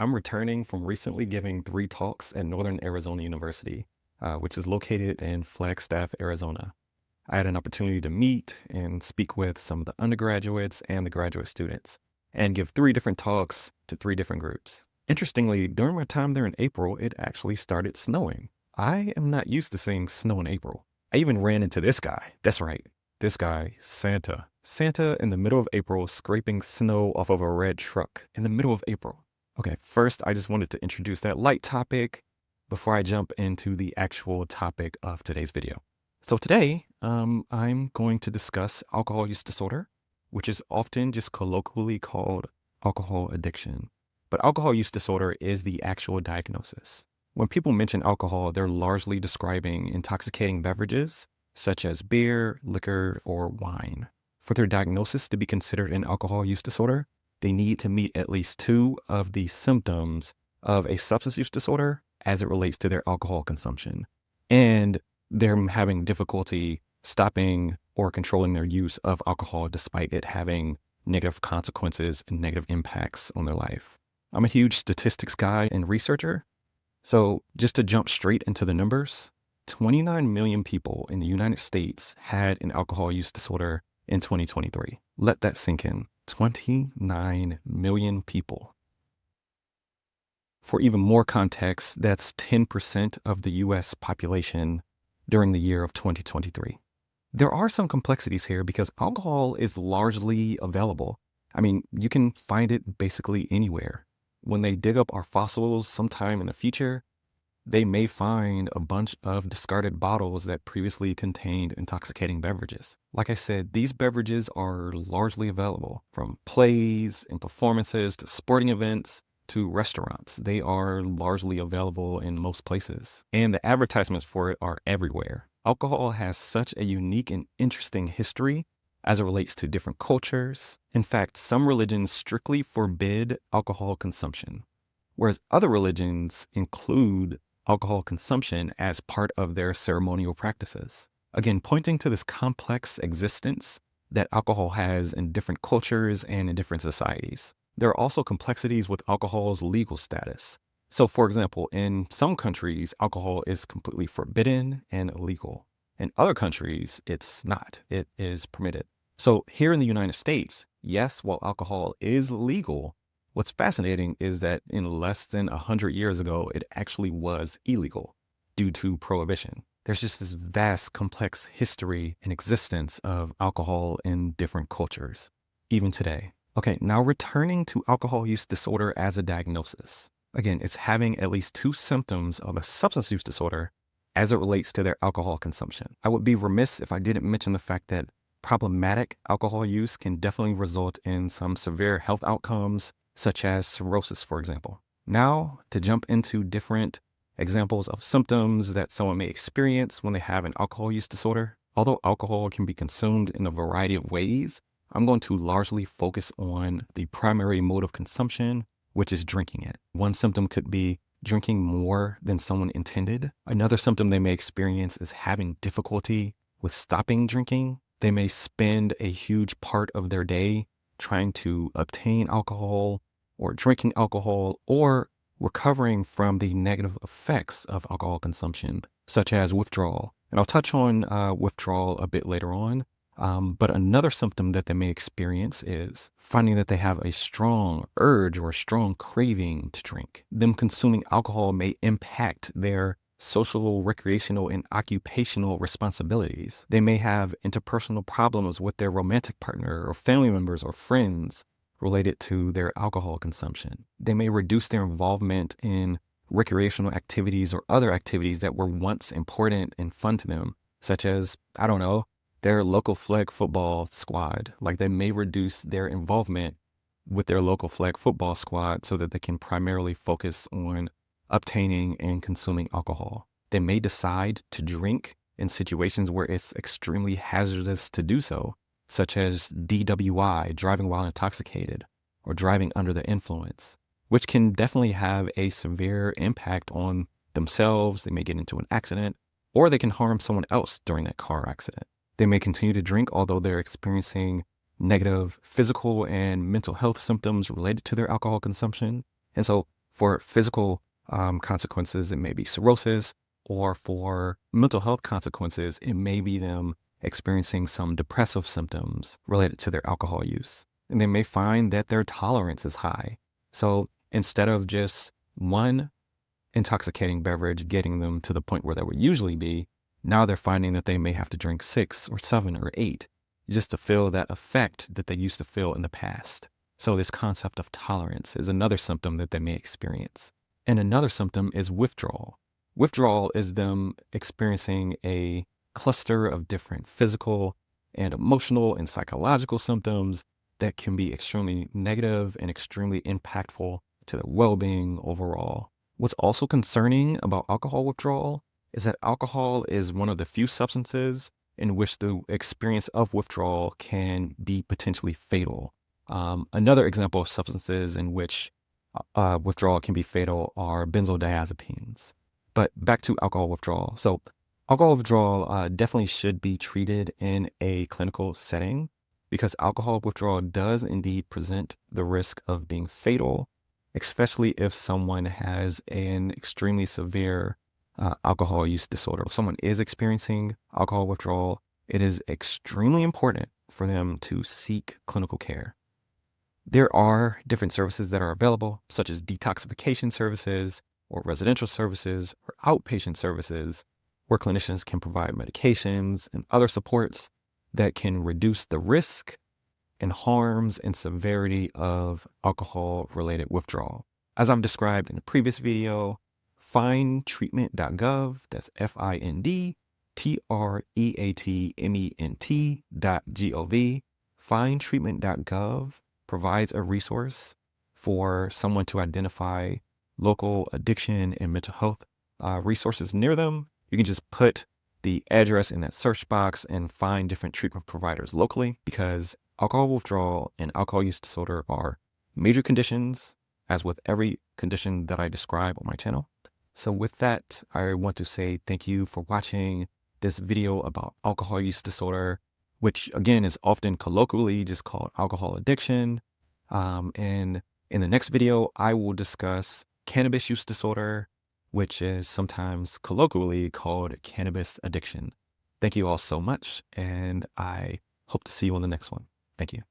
I'm returning from recently giving 3 talks at Northern Arizona University, which is located in Flagstaff, Arizona. I had an opportunity to meet and speak with some of the undergraduates and the graduate students and give 3 different talks to 3 different groups. Interestingly, during my time there in April, it actually started snowing. I am not used to seeing snow in April. I even ran into this guy. That's right. This guy, Santa. Santa in the middle of April scraping snow off of a red truck in the middle of April. Okay, first, I just wanted to introduce that light topic before I jump into the actual topic of today's video. So today, I'm going to discuss alcohol use disorder, which is often just colloquially called alcohol addiction. But alcohol use disorder is the actual diagnosis. When people mention alcohol, they're largely describing intoxicating beverages such as beer, liquor, or wine. For their diagnosis to be considered an alcohol use disorder, they need to meet at least 2 of the symptoms of a substance use disorder as it relates to their alcohol consumption. And they're having difficulty stopping or controlling their use of alcohol despite it having negative consequences and negative impacts on their life. I'm a huge statistics guy and researcher. So just to jump straight into the numbers, 29 million people in the United States had an alcohol use disorder in 2023. Let that sink in. 29 million people. For even more context, that's 10% of the US population during the year of 2023. There are some complexities here because alcohol is largely available. I mean, you can find it basically anywhere. When they dig up our fossils sometime in the future, they may find a bunch of discarded bottles that previously contained intoxicating beverages. Like I said, these beverages are largely available from plays and performances to sporting events to restaurants. They are largely available in most places, and the advertisements for it are everywhere. Alcohol has such a unique and interesting history as it relates to different cultures. In fact, some religions strictly forbid alcohol consumption, whereas other religions include alcohol consumption as part of their ceremonial practices. Again, pointing to this complex existence that alcohol has in different cultures and in different societies. There are also complexities with alcohol's legal status. So, for example, in some countries, alcohol is completely forbidden and illegal. In other countries, it's not. It is permitted. So here in the United States, yes, while alcohol is legal, what's fascinating is that in less than 100 years ago, it actually was illegal due to prohibition. There's just this vast, complex history and existence of alcohol in different cultures, even today. Okay, now returning to alcohol use disorder as a diagnosis. Again, it's having at least 2 symptoms of a substance use disorder as it relates to their alcohol consumption. I would be remiss if I didn't mention the fact that problematic alcohol use can definitely result in some severe health outcomes, such as cirrhosis, for example. Now, to jump into different examples of symptoms that someone may experience when they have an alcohol use disorder. Although alcohol can be consumed in a variety of ways, I'm going to largely focus on the primary mode of consumption, which is drinking it. One symptom could be drinking more than someone intended. Another symptom they may experience is having difficulty with stopping drinking. They may spend a huge part of their day trying to obtain alcohol or drinking alcohol or recovering from the negative effects of alcohol consumption, such as withdrawal. And I'll touch on withdrawal a bit later on. But another symptom that they may experience is finding that they have a strong urge or a strong craving to drink. Them consuming alcohol may impact their social, recreational, and occupational responsibilities. They may have interpersonal problems with their romantic partner or family members or friends related to their alcohol consumption. They may reduce their involvement in recreational activities or other activities that were once important and fun to them, such as, I don't know, their local flag football squad. Like they may reduce their involvement with their local flag football squad so that they can primarily focus on obtaining and consuming alcohol. They may decide to drink in situations where it's extremely hazardous to do so, such as DWI, driving while intoxicated, or driving under the influence, which can definitely have a severe impact on themselves. They may get into an accident, or they can harm someone else during that car accident. They may continue to drink, although they're experiencing negative physical and mental health symptoms related to their alcohol consumption. And so For physical consequences, it may be cirrhosis, or for mental health consequences, it may be them experiencing some depressive symptoms related to their alcohol use. And they may find that their tolerance is high. So instead of just one intoxicating beverage getting them to the point where they would usually be, now they're finding that they may have to drink 6 or 7 or 8 just to feel that effect that they used to feel in the past. So this concept of tolerance is another symptom that they may experience. And another symptom is withdrawal. Withdrawal is them experiencing a cluster of different physical and emotional and psychological symptoms that can be extremely negative and extremely impactful to their well-being overall. What's also concerning about alcohol withdrawal is that alcohol is one of the few substances in which the experience of withdrawal can be potentially fatal. Another example of substances in which withdrawal can be fatal are benzodiazepines. But back to alcohol withdrawal. So alcohol withdrawal definitely should be treated in a clinical setting because alcohol withdrawal does indeed present the risk of being fatal, especially if someone has an extremely severe alcohol use disorder. If someone is experiencing alcohol withdrawal, it is extremely important for them to seek clinical care. There are different services that are available, such as detoxification services or residential services or outpatient services, where clinicians can provide medications and other supports that can reduce the risk and harms and severity of alcohol-related withdrawal. As I've described in the previous video, findtreatment.gov, that's findtreatment.gov, findtreatment.gov provides a resource for someone to identify local addiction and mental health resources near them. You can just put the address in that search box and find different treatment providers locally because alcohol withdrawal and alcohol use disorder are major conditions, as with every condition that I describe on my channel. So with that, I want to say thank you for watching this video about alcohol use disorder, which again is often colloquially just called alcohol addiction. And in the next video, I will discuss cannabis use disorder, which is sometimes colloquially called cannabis addiction. Thank you all so much, and I hope to see you on the next one. Thank you.